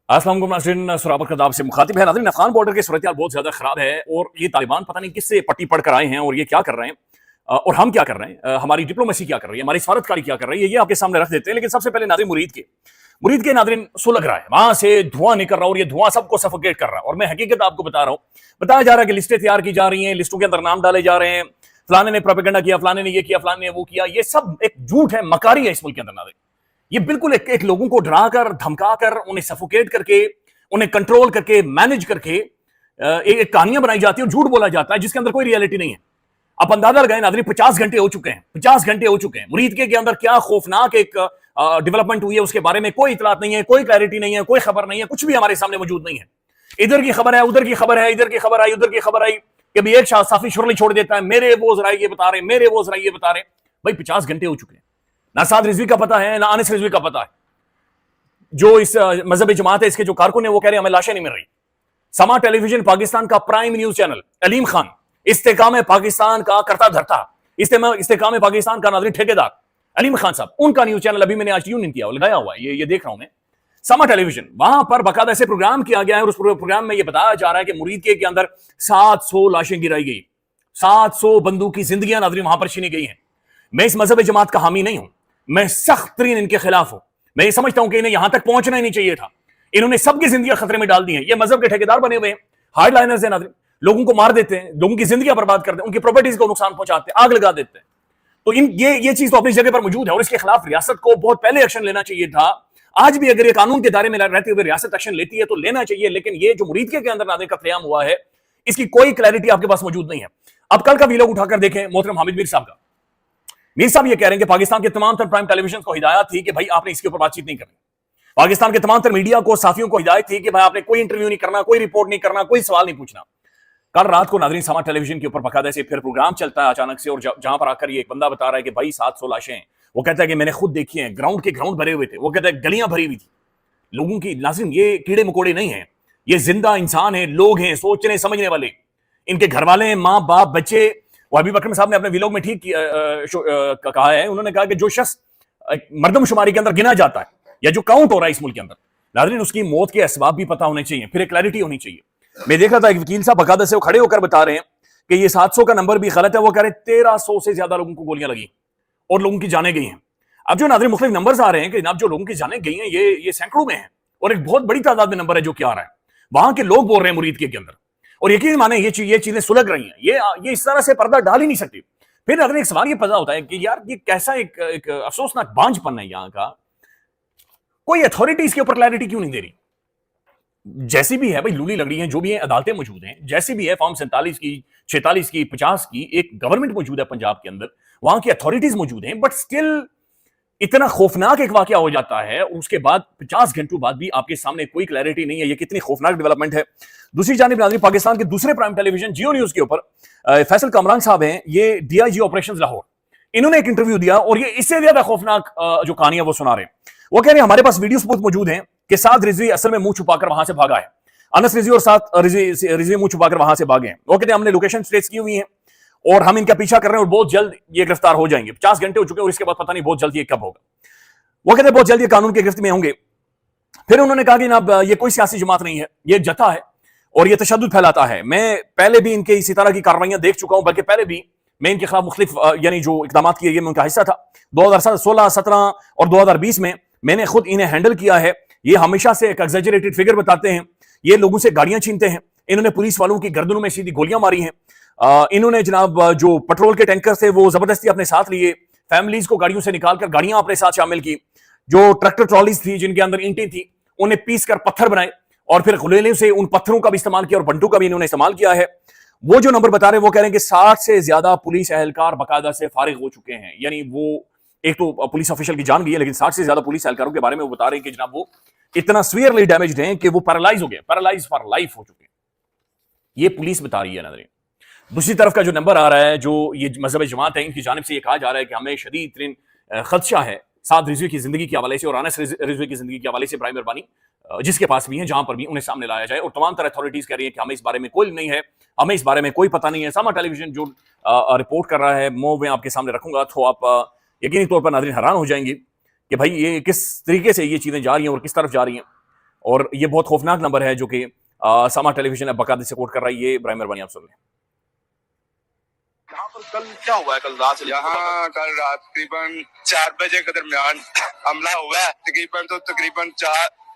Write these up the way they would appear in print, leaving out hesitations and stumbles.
अस्सलाम वालेकुम नाज़रीन, सुराब खदाब से मुखातिब है। नाज़रीन, अफगान बॉर्डर की सूरत बहुत ज़्यादा ख़राब है और ये तालिबान पता नहीं किससे पट्टी पढ़ कर आए हैं और ये क्या कर रहे हैं और हम क्या कर रहे हैं, हमारी डिप्लोमेसी क्या कर रही है, हमारी सफारतकारी क्या कर रही है, ये आपके सामने रख देते हैं। लेकिन सबसे पहले नाज़रीन मुरीद के नाज़रीन सुलग रहा है, वहां से धुआं निकल रहा है और ये धुआं सबको सफोकेट कर रहा है। और मैं हकीकत आपको बता रहा हूँ, बताया जा रहा है कि लिस्टें तैयार की जा रही हैं, लिस्टों के अंदर नाम डाले जा रहे हैं, फलाने ने प्रोपेगेंडा किया, फलाने ने ये किया, फलाने ने वो किया। ये सब एक झूठ है, मकारी है इस मुल्क के अंदर नाज़रीन। ये बिल्कुल एक लोगों को डराकर धमकाकर उन्हें सफोकेट करके उन्हें कंट्रोल करके मैनेज करके एक कहानियां बनाई जाती है और झूठ बोला जाता है जिसके अंदर कोई रियलिटी नहीं है। आप अंदाजा लगाएं नाज़रीन, 50 घंटे हो चुके हैं, 50 घंटे हो चुके हैं। मुरीद के अंदर क्या खौफनाक एक डेवलपमेंट हुई है उसके बारे में कोई इतलात नहीं है, कोई क्लैरिटी नहीं है, कोई खबर नहीं है, कुछ भी हमारे सामने मौजूद नहीं है। इधर की खबर है, उधर की खबर है, इधर की खबर आई, उधर की खबर आई, कभी एक साफी शुरली छोड़ देता है, मेरे वो जरा ये बता रहे, मेरे वो जरा ये बता रहे। भाई 50 घंटे हो चुके हैं, ना साद रिजवी का पता है, ना अनस रिजवी का पता है। जो इस मजहबी जमात है इसके जो कारकुन है वो कह रहे हैं हमें लाशें नहीं मिल रही। समा टेलीविजन पाकिस्तान का prime news channel, Aleem Khan Istehkam Pakistan का करता धरता, इस्तेकाम पाकिस्तान का नाज़रीन ठेकेदार अलीम खान साहब, उनका न्यूज चैनल अभी मैंने आज ट्यून इन किया, लगाया हुआ है, ये देख रहा हूं मैं, समा टेलीविजन। वहां पर बाकायदा ऐसे प्रोग्राम किया गया है और उस प्रोग्राम में यह बताया जा रहा है कि मुरीद के अंदर 700 लाशें गिराई गई, 700 बंदूक की जिंदगियां नाज़रीन वहां पर छीनी गई हैं। मैं इस मजहबी जमात का हामी नहीं हूं, मैं सख्त तरीन इनके खिलाफ हूं। मैं ये समझता हूं कि इन्हें यहां तक पहुंचना ही नहीं चाहिए था। इन्होंने सबकी जिंदगी खतरे में डाल दी है। ये मजहब के ठेकेदार बने हुए हैं, हार्ड लाइनर्स हैं नाज़रीन, लोगों को मार देते हैं, लोगों की जिंदगी बर्बाद करते हैं, उनकी प्रॉपर्टीज को नुकसान पहुंचाते हैं, आग लगा देते हैं। तो ये चीज तो अपनी जगह पर मौजूद है और इसके खिलाफ रियासत को बहुत पहले एक्शन लेना चाहिए था। आज भी अगर ये कानून के दायरे में रहते हुए रियासत एक्शन लेती है तो लेना चाहिए। लेकिन ये जो मुरीद के अंदर नाज़रीन कत्लेआम हुआ है, इसकी कोई क्लैरिटी आपके पास मौजूद नहीं है। अब कल का वीलॉग उठाकर देखें मोहतरम हामिद मीर साहब का। मीर साहब ये कह रहे हैं कि पाकिस्तान के तमाम तर प्राइम टेलीविजन को हिदायत थी कि भाई आपने इसके ऊपर बातचीत नहीं करनी। पाकिस्तान के तमाम तर मीडिया को, साथियों को हिदायत थी कि भाई आपने कोई इंटरव्यू नहीं करना, कोई रिपोर्ट नहीं करना, कोई सवाल नहीं पूछना। कल रात को नाज़रीन समा टेलीविजन के ऊपर बाकायदा से फिर प्रोग्राम चलता है अचानक से, और जहां पर आकर ये एक बंदा बता रहा है कि भाई 700 लाशें, वो कहता है कि मैंने खुद देखी हैं, ग्राउंड के ग्राउंड भरे हुए थे, वो कहता है गलियां भरी हुई थी लोगों की। नाज़रीन ये कीड़े मकोड़े नहीं है, ये जिंदा इंसान है, लोग हैं, सोचने समझने वाले, इनके घर वाले हैं, माँ बाप बच्चे। और हबीब अकरम साहब ने अपने व्लॉग में ठीक कहा है, उन्होंने कहा कि जो शख्स मर्दमशुमारी के अंदर गिना जाता है या जो काउंट हो रहा है इस मुल्क के अंदर, नाज़रीन उसकी मौत के असबाब भी पता होने चाहिए, फिर एक क्लैरिटी होनी चाहिए। मैं देख रहा था एक वकील साहब बाकायदा से वो खड़े होकर बता रहे हैं कि ये 700 का नंबर भी गलत है। वो कह रहे 1300 से ज्यादा लोगों को गोलियां लगी और लोगों की जानें गई हैं। अब जो नाज़रीन मुख्तलिफ नंबर्स आ रहे हैं कि अब जो लोगों की जानें गई हैं ये सैकड़ों में है और एक बहुत बड़ी तादाद में नंबर है जो कि आ रहा है। वहां के लोग बोल रहे हैं मुरीद के अंदर, और यकीन माने ये चीजें सुलग रही हैं। ये इस तरह से पर्दा डाल ही नहीं सकती। फिर नाज़रीन एक सवाल ये पैदा होता है कि यार ये कैसा एक अफसोसनाक बांझपन है यहाँ का, कोई अथॉरिटी इसके ऊपर क्लैरिटी क्यों नहीं दे रही? जैसी भी है भाई, लूली लग रही है, जो भी है, अदालतें मौजूद हैं, जैसी भी है, फॉर्म 47 की, 46 की, 50 की एक गवर्नमेंट मौजूद है पंजाब के अंदर, वहां की अथॉरिटीज मौजूद हैं, बट स्टिल इतना खौफनाक एक वाकया हो जाता है उसके बाद 50 घंटों बाद भी आपके सामने कोई क्लैरिटी नहीं है। ये कितनी खौफनाक डेवलपमेंट है। दूसरी जानिब नाज़रीन पाकिस्तान के दूसरे प्राइम टेलीविजन जियो न्यूज के ऊपर फैसल कामरान साहब हैं, ये डीआईजी ऑपरेशंस लाहौर, इन्होंने एक इंटरव्यू दिया और ये इससे ज्यादा खौफनाक जो कहानियां वो सुना रहे हैं। वो कह रहे हैं हमारे पास वीडियो सबूत मौजूद हैं कि साद रिजवी असल में मुंह छुपाकर वहां से भागा है, अनस रिजवी और साद रिजवी मुंह छुपाकर वहां से भागे हैं। वो कहते हैं हमने लोकेशन ट्रेस की हुई है और हम इनका पीछा कर रहे हैं और बहुत जल्द ये गिरफ्तार हो जाएंगे। 50 घंटे हो चुके हैं और इसके बाद पता नहीं बहुत जल्द ये कब होगा। वो कहते हैं बहुत जल्द ये कानून की गिरफ्त में होंगे। फिर उन्होंने कहा कि ना ये कोई सियासी जमात नहीं है, ये जथा है और ये तशद्दुद फैलाता है। मैं पहले भी इनके इसी तरह की कार्रवाइयां देख चुका हूं, बल्कि पहले भी मैं इनके खिलाफ मुख्तलिफ यानी जो इकदाम किए गए मैं उनका हिस्सा था। 2016, 17 और 2020 में मैंने खुद इन्हें हैंडल किया है। ये हमेशा से एक एग्जैजरेटेड फिगर बताते हैं, ये लोगों से गाड़ियां छीनते हैं, इन्होंने पुलिस वालों की गर्दनों में सीधी गोलियां मारी हैं। इन्होंने जनाब जो पेट्रोल के टैंकर थे वो जबरदस्ती अपने साथ लिए, फैमिलीज को गाड़ियों से निकालकर गाड़ियां अपने साथ शामिल की। जो ट्रैक्टर ट्रॉलीज थी जिनके अंदर ईंटें थी उन्हें पीस कर पत्थर बनाए और फिर गुलेलों से उन पत्थरों का भी इस्तेमाल किया और बंटू का भी इन्होंने इस्तेमाल किया है। वो जो नंबर बता रहे हैं वो कह रहे हैं कि 60 से ज्यादा पुलिस एहलकार बाकायदा से फारिग हो चुके हैं। यानी वो एक तो पुलिस ऑफिशियल की जान गई है, लेकिन 60 से ज्यादा पुलिस एहलकारों के बारे में वो बता रहे हैं कि जनाब वो इतना सीवियरली डैमेज्ड हैं कि वो पैरालाइज हो गए, पैरालाइज फॉर लाइफ हो चुके हैं। ये पुलिस बता रही है नाज़रीन। दूसरी तरफ का जो नंबर आ रहा है, जो ये मजहब जमात है, इनकी जानिब से ये कहा जा रहा है कि हमें शदीद तरीन खदशा है साद रिजवी की जिंदगी के हवाले से और अनस रिजवी की जिंदगी के हवाले से। प्राइम मेहरबानी जिसके पास भी है, जहां पर भी उन्हें सामने लाया जाए। और तमाम तरह अथॉरिटीज कह रही है कि हमें इस बारे में कोई नहीं है, हमें इस बारे में कोई पता नहीं है। सामा टेलीविजन जो रिपोर्ट कर रहा है वो मैं आपके सामने रखूंगा, तो आप यकीनी तौर पर नाज़रीन हैरान हो जाएंगे कि भाई ये किस तरीके से ये चीजें जा रही हैं और किस तरफ जा रही हैं। और ये बहुत खौफनाक नंबर है जो कि समा टेलीविजन अब बाकायदा से कोट कर रहा है। ये इब्राहिम मेहरबानी आप सुन लें। यहाँ पर कल क्या हुआ है? कल रात तकरीबन 4 बजे के दरमियान हमला हुआ है। तकरीबन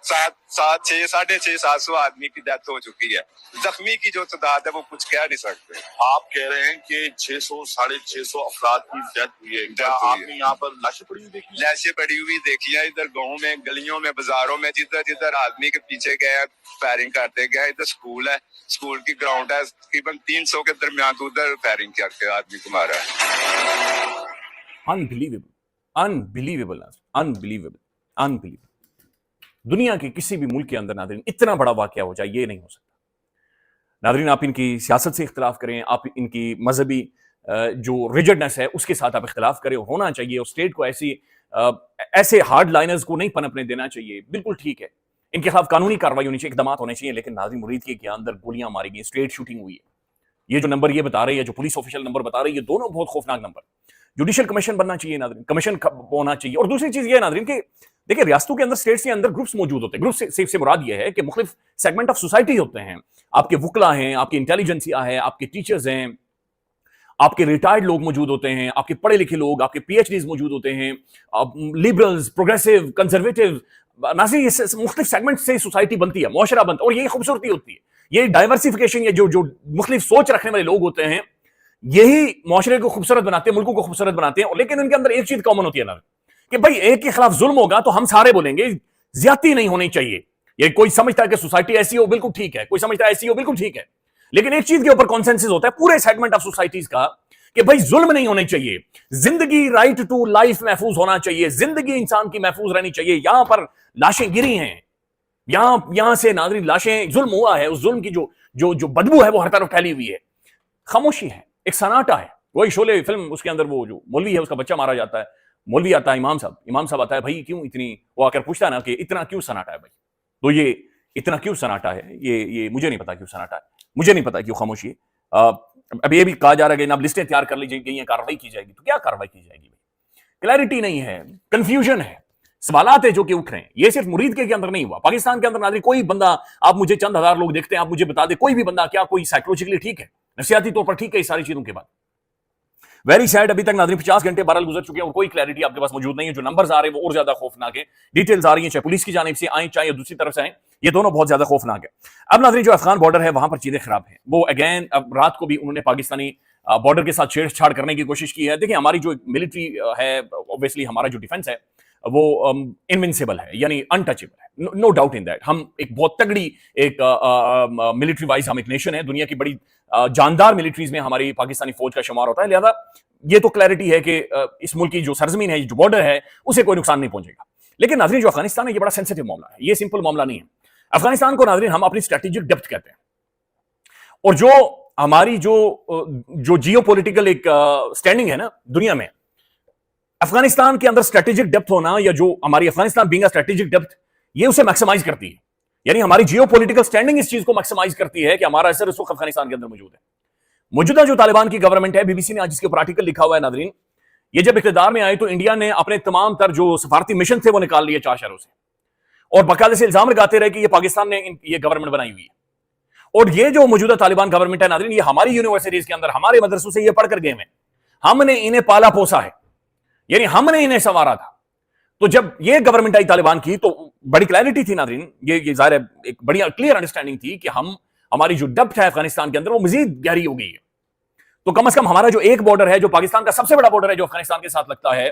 650-700 आदमी की डेथ हो चुकी है। जख्मी की जो तादाद है वो कुछ कह नहीं सकते। आप कह रहे हैं कि 600-650 अफराद की डेथ हुई है। क्या आपने यहाँ पर लाशें पड़ी हुई देखी? लाशें पड़ी हुई देखी है इधर गाँव में, गलियों में, बाजारों में, जिधर जिधर आदमी के पीछे गए फायरिंग करते गए। इधर स्कूल है, स्कूल की ग्राउंड है, तकरीबन 300 के दरमियान उधर फायरिंग करके आदमी को मारा है। Unbelievable, unbelievable, unbelievable, unbelievable. दुनिया के किसी भी मुल्क के अंदर नादरीन इतना बड़ा वाकया हो जाए, ये नहीं हो सकता। नादरीन आप इनकी सियासत से इख्तिलाफ करें, आप इनकी मजहबी जो रिजिडनेस है उसके साथ आप इख्तिलाफ करें, होना चाहिए। और स्टेट को ऐसे हार्ड लाइनर्स को नहीं पनपने देना चाहिए, बिल्कुल ठीक है। इनके खिलाफ कानूनी कार्रवाई होनी चाहिए, इकदाम होने चाहिए। लेकिन नाज़रीन मुरीद के अंदर गोलियां मारी गई, स्ट्रेट शूटिंग हुई है। ये जो नंबर ये बता रही है, जो पुलिस ऑफिशियल नंबर बता रही है, ये दोनों बहुत खौफनाक नंबर। जुडिशियल कमीशन बनना चाहिए नाज़रीन, कमीशन होना चाहिए। और दूसरी चीज ये है नाज़रीन कि देखिए रियासतों के अंदर, स्टेट्स के अंदर ग्रुप्स मौजूद होते हैं। ग्रुप से मुराद ये है कि मुख्तलिफ सेगमेंट ऑफ सोसाइटी होते हैं। आपके वुकला हैं, आपकी इंटेलिजेंसिया है, आपके टीचर्स हैं, आपके रिटायर्ड लोग मौजूद होते हैं, आपके पढ़े लिखे लोग, आपके पीएचडीज मौजूद होते हैं, लिबरल्स, प्रोग्रेसिव, कंजर्वेटिव। नाज़रीन ये मुख्तलिफ सेगमेंट से सोसाइटी बनती है, मुआशरा बनता है। और यही खूबसूरती होती है, ये डाइवर्सिफिकेशन, ये जो मुख्तलिफ सोच रखने वाले लोग होते हैं, यही मुआशरे को खूबसूरत बनाते हैं, मुल्कों को खूबसूरत बनाते हैं। लेकिन उनके अंदर एक चीज कॉमन होती है ना कि भाई एक के खिलाफ जुल्म होगा तो हम सारे बोलेंगे ज्यादती नहीं होनी चाहिए। ये कोई समझता है कि सोसाइटी ऐसी हो, बिल्कुल ठीक है, कोई समझता है ऐसी हो, बिल्कुल ठीक है। लेकिन एक चीज के ऊपर कॉन्सेंसस होता है पूरे सेगमेंट ऑफ सोसाइटीज का कि भाई जुल्म नहीं होने चाहिए, जिंदगी, राइट टू लाइफ महफूज होना चाहिए, जिंदगी इंसान की महफूज रहनी चाहिए। यहां पर लाशें गिरी हैं, यहां से नाज़रीन लाशें, जुल्म हुआ है, उस जुल्म की जो बदबू है वो हर तरफ फैली हुई है। खामोशी है, एक सन्नाटा है। वही शोले फिल्म, उसके अंदर वो जो मौलवी है उसका बच्चा मारा जाता है, मौलवी आता है, इमाम साहब आता है, भाई क्यों इतनी, वो आकर पूछता है ना कि इतना क्यों सन्नाटा है भाई। तो ये इतना क्यों सन्नाटा है, ये मुझे नहीं पता क्यों सन्नाटा है, मुझे नहीं पता क्यों खामोशी है। अब ये भी कहा जा रहा है कि अब लिस्टें तैयार कर ली जाएगी, कार्रवाई की जाएगी। तो क्या कार्रवाई की जाएगी? क्लैरिटी नहीं है, कंफ्यूजन है, सवालात है जो कि उठ रहे हैं। ये सिर्फ मुरीद के अंदर नहीं हुआ, पाकिस्तान के अंदर नाज़रीन कोई बंदा, आप मुझे चंद हजार लोग देखते हैं, आप मुझे बता दे कोई भी बंदा क्या कोई साइकोलॉजिकली ठीक है, नफसियाती तौर पर ठीक है इस सारी चीजों के बाद? वेरी सैड, अभी तक नाज़रीन 50 घंटे बहरहाल गुजर चुके हैं और कोई क्लैरिटी आपके पास मौजूद नहीं है। जो नंबर्स आ रहे हैं वो और ज्यादा खौफनाक है। डिटेल्स आ रही हैं, चाहे पुलिस की जानिब से आए चाहे दूसरी तरफ से आए, ये दोनों बहुत ज्यादा खौफनाक है। अब नाज़रीन जो अफगान बॉर्डर है वहां पर चीजें खराब है। वो अगेन अब रात को भी उन्होंने पाकिस्तानी बॉर्डर के साथ छेड़छाड़ करने की कोशिश की है। देखिए हमारी जो मिलिट्री है, ऑब्वियसली हमारा जो डिफेंस है वो इनविंसिबल है, यानी अनटचेबल है, नो डाउट इन दैट। हम एक बहुत तगड़ी एक मिलिट्री वाइज हम एक नेशन है, दुनिया की बड़ी जानदार मिलिट्रीज में हमारी पाकिस्तानी फौज का शुमार होता है। लिहाजा ये तो क्लैरिटी है कि इस मुल्क की जो सरजमीन है, जो बॉर्डर है, उसे कोई नुकसान नहीं पहुंचेगा। लेकिन नाज़रीन जो अफगानिस्तान है ये बड़ा सेंसिटिव मामला है, ये सिंपल मामला नहीं है। अफगानिस्तान को नाज़रीन हम अपनी स्ट्रेटेजिक डेप्थ कहते हैं। और जो हमारी जो जियो पोलिटिकल एक स्टैंडिंग है ना दुनिया में, अफगानिस्तान के अंदर स्ट्रेटेजिक डेप्थ होना, या जो हमारी अफगानिस्तान बीइंग स्ट्रेटेजिक डेप्थ, ये उसे मैक्सिमाइज करती है। यानी हमारी जियो पोलिटिकल स्टैंडिंग इस चीज को मैक्सिमाइज करती है कि हमारा असर इस वक्त अफगानिस्तान के अंदर मौजूद है। मौजूदा जो तालिबान की गवर्नमेंट है, बीबीसी ने आज इसके ऊपर आर्टिकल लिखा हुआ है नाज़रीन, ये जब इख्तियार में आए तो इंडिया ने अपने तमाम तर जो सफारती मिशन थे वो निकाल लिए 4 शहरों से, और बाकायदे से इल्जाम लगाते रहे कि ये पाकिस्तान ने ये गवर्नमेंट बनाई हुई है। और ये जो मौजूदा तालिबान गवर्नमेंट है नाज़रीन, ये हमारी यूनिवर्सिटीज के अंदर, हमारे मदरसों से ये पढ़कर गए हैं, हमने इन्हें पाला पोसा है, यानी हमने इन्हें संवारा था। तो जब ये गवर्नमेंट आई तालिबान की तो बड़ी क्लैरिटी थी नाज़रीन, ये जाहिर है एक बड़ी क्लियर अंडरस्टैंडिंग थी कि हमारी जो डेप्थ है अफगानिस्तान के अंदर वो मजीद गहरी हो गई है। तो कम से कम हमारा जो एक बॉर्डर है, जो पाकिस्तान का सबसे बड़ा बॉर्डर है, जो अफगानिस्तान के साथ लगता है,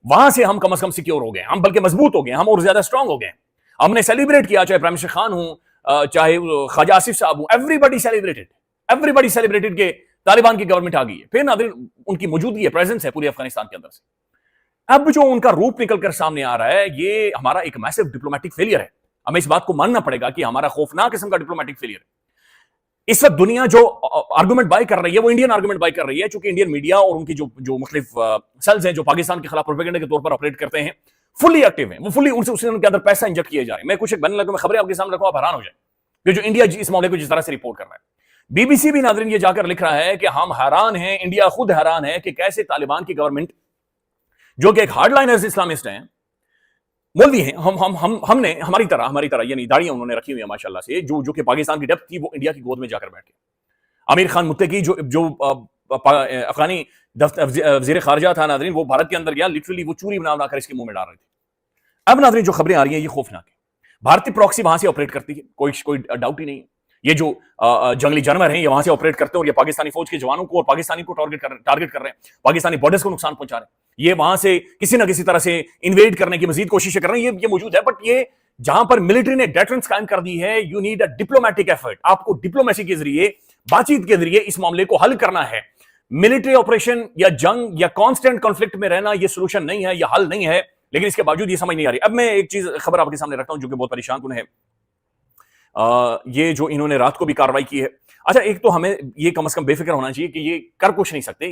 वहां से हम कम से कम सिक्योर हो गए, हम बल्कि मजबूत हो गए, हम और ज्यादा स्ट्रांग हो गए। हमने सेलिब्रेट किया, चाहे प्राइम मिनिस्टर खान हो, चाहे ख्वाजा आसिफ साहब हो, एवरीबडी सेलिब्रेटेड के तालिबान की गवर्नमेंट आ गई है। फिर नाज़रीन उनकी मौजूदगी है, प्रेजेंस है पूरे अफगानिस्तान के अंदर से। अब जो उनका रूप निकलकर सामने आ रहा है, ये हमारा एक मैसिव डिप्लोमेटिक फेलियर है। हमें इस बात को मानना पड़ेगा कि हमारा खौफनाक किस्म का डिप्लोमेटिक फेलियर है। इस वक्त दुनिया जो आर्गुमेंट बाय कर रही है वो इंडियन आर्गुमेंट बाय कर रही है, चूंकि इंडियन मीडिया और उनकी जो मुख्तलिफ सेल्स हैं जो पाकिस्तान के खिलाफ प्रोपेगेंडा के तौर पर ऑपरेट करते हैं, फुली एक्टिव हैं, वो फुली उनसे उनके अंदर पैसा इंजेक्ट किए जा रहे हैं। मैं कुछ एक बनने लगा, मैं खबरें आपके सामने रखूं, आप हैरान हो जाए कि जो इंडिया इस मामले को जिस तरह से रिपोर्ट कर रहा है। बीबीसी भी नाज़रीन ये जाकर लिख रहा है कि हम हैरान हैं, इंडिया खुद हैरान है कि कैसे तालिबान की गवर्नमेंट, जो कि एक हार्डलाइनर्स इस्लामिस्ट हैं, मौलवी हैं, हमने हमारी तरह यानी दाढ़ियां उन्होंने रखी हुई है माशाल्लाह से, जो कि पाकिस्तान की डेप्थ थी वो इंडिया की गोद में जाकर बैठ गए। आमिर खान मुत्तकी जो अफगानी वजीर खारजा था नादरीन, वो भारत के अंदर गया, लिटरली वो चूरी बना बनाकर इसके मुंह में डाल रहे थे। अब नादरीन जो खबरें आ रही हैं ये खौफनाक है। भारतीय प्रॉक्सी वहां से ऑपरेट करती है, कोई डाउट ही नहीं है। ये जो जंगली जानवर हैं ये वहां से ऑपरेट करते हैं और ये पाकिस्तानी फौज के जवानों को और पाकिस्तानी को टारगेट कर रहे हैं, पाकिस्तानी बॉर्डर्स को नुकसान पहुंचा रहे हैं। ये वहां से किसी ना किसी तरह से इन्वेड करने की मजीद कोशिशें कर रहे हैं, ये मौजूद है। बट ये जहां पर मिलिट्री ने डेटरेंस कायम कर दी है, you need a diplomatic effort. आपको डिप्लोमेसी के जरिए, बातचीत के जरिए इस मामले को हल करना है। मिलिट्री ऑपरेशन या जंग या कांस्टेंट कॉन्फ्लिक्ट में रहना ये सोल्यूशन नहीं है, यह हल नहीं है। लेकिन इसके बावजूद ये समझ नहीं आ रही। अब मैं एक चीज खबर आपके सामने रखता हूं जो कि बहुत परेशान कुन है। ये जो इन्होंने रात को भी कार्रवाई की है, अच्छा एक तो हमें ये कम से कम बेफिक्र होना चाहिए कि ये कर कुछ नहीं सकते,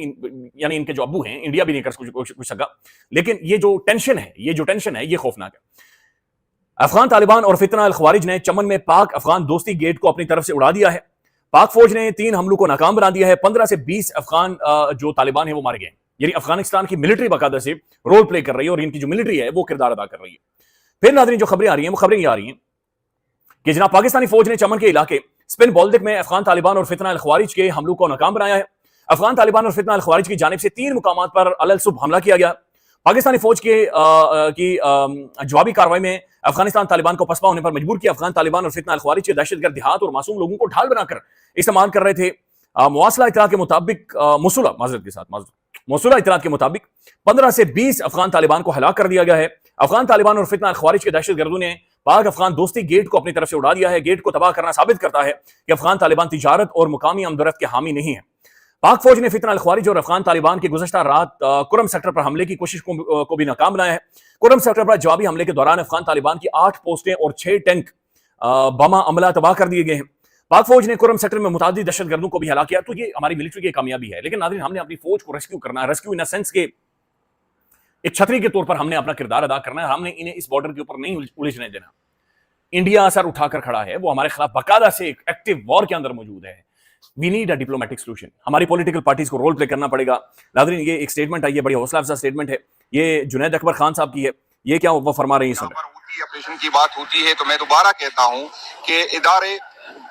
यानी इनके जो अब्बू हैं, इंडिया भी नहीं कर कुछ सका। लेकिन ये जो टेंशन है ये खौफनाक है। अफगान तालिबान और फितना अल खवारिज ने चमन में पाक अफगान दोस्ती गेट को अपनी तरफ से उड़ा दिया है। पाक फौज ने 3 हमलों को नाकाम बना दिया है। 15 से 20 अफगान जो तालिबान है वो मारे गए। यानी अफगानिस्तान की मिलिट्री बाकायदा से रोल प्ले कर रही है और इनकी जो मिलिट्री है वो किरदार अदा कर रही है। फिर नाज़रीन जो खबरें आ रही हैं वो खबरें ये आ रही हैं कि जनाब पाकिस्तानी फौज ने चमन के इलाके स्पिन बॉल्दिक में अफगान तालिबान और फितना अल खवारिज के हमलों को नाकाम बनाया है। अफगान तालिबान और फितना अल खवारिज की जानिब से 3 मुकामात पर अलल सुबह हमला किया गया। पाकिस्तानी फौज के जवाबी कार्रवाई में अफगानिस्तान तालिबान को पसपा होने पर मजबूर किया। अफगान तालिबान और फितना अल खवारिज के दहशतगर्द देहात और मासूम लोगों को ढाल बनाकर इस्तेमाल कर रहे थे। मुआसला इतलात के मुताबिक मौसूला इतलात के मुताबिक 15 से 20 अफगान तालिबान को हलाक कर दिया गया है। अफगान तालिबान और फितना अल खवारिज के दहशतगर्दों ने पाक अफगान दोस्ती गेट को अपनी तरफ से उड़ा दिया है। गेट को तबाह करना साबित करता है कि अफगान तालिबान तिजारत और मुकामी अमदरफ्त के हामी नहीं है। पाक फौज ने फितना अल खवारिज और अफगान तालिबान की गुज़श्ता रात कुरम सेक्टर पर हमले की कोशिश को भी नाकाम बनाया है। कुरम सेक्टर पर जवाबी हमले के दौरान अफगान तालिबान की 8 पोस्टें और 6 टैंक बमा अमला तबाह कर दिए गए हैं। पाक फौज ने कुरम सेक्टर में मुतादिद दहशतगर्दों को भी हलाक किया। तो ये हमारी मिलिट्री की कामयाबी है। लेकिन नाज़रीन हमने अपनी फौज को रेस्क्यू करना है, रेस्क्यू इन द सेंस के एक छतरी के तौर पर हमने अपना किरदार अदा करना है। हमने इन्हें इस बॉर्डर के ऊपर नहीं उलझने देना। इंडिया असर उठाकर खड़ा है, वो हमारे खिलाफ बाकायदा से एक एक्टिव वॉर के अंदर मौजूद है। We need a diplomatic solution. हमारी पॉलिटिकल पार्टीज को रोल प्ले करना पड़ेगा। नाज़रीन ये एक स्टेटमेंट आई है, बड़ी हौसला अफजा स्टेटमेंट है। ये जुनैद अकबर खान साहब की है। ये क्या वो फरमा रही है? ऑपरेशन की बात होती है तो मैं दोबारा कहता हूं कि इदारे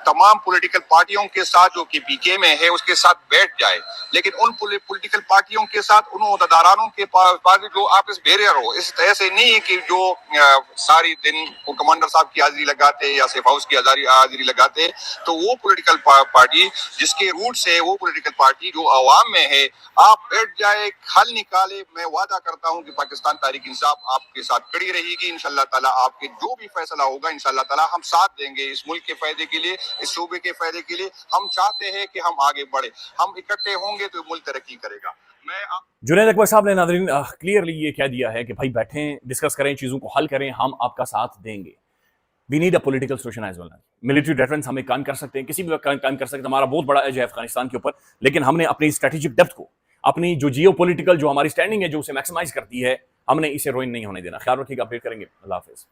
तमाम पॉलिटिकल पार्टियों के साथ जो कि पीके में है उसके साथ बैठ जाए, लेकिन उन पॉलिटिकल पार्टियों के साथ उन अहदेदारों के पास जो आपस बैरियर हो। इस तरह से नहीं है कि जो सारी दिन वो कमांडर साहब की हाजिरी लगाते या सेफ हाउस की हाजिरी लगाते, तो वो पॉलिटिकल पार्टी जिसके रूट से वो पॉलिटिकल पार्टी जो अवाम में है, आप बैठ जाए, हल निकाले। मैं वादा करता हूं कि पाकिस्तान तहरीक इंसाफ आपके साथ खड़ी रहेगी। इंशाल्लाह ताला आपके जो भी फैसला होगा इंशाल्लाह ताला हम साथ देंगे। इस मुल्क के फायदे के लिए, इस सूबे के फायदे के लिए हम चाहते हैं कि हम आगे बढ़े। हम इकट्ठे होंगे तो मुल्क तरक्की करेगा। जुनैद अकबर साहब ने नाज़रीन क्लियरली ये कह दिया है कि भाई बैठें, डिस्कस करें, चीज़ों को हल करें, हम आपका साथ देंगे। We need a political solution as well. Military difference हमें कायम कर सकते हैं, किसी भी वक्त कायम कर सकते हैं। हमारा बहुत बड़ा एज है अफगानिस्तान के ऊपर, लेकिन हमने अपनी स्ट्रेटेजिक डेप्थ को, अपनी जो जियो पॉलिटिकल जो हमारी स्टैंडिंग है, जो उसे मैक्सिमाइज करती है, हमने इसे रोइन नहीं होने देना। ख्याल रखिएगा, अपडेट करेंगे। अल्लाह हाफिज़।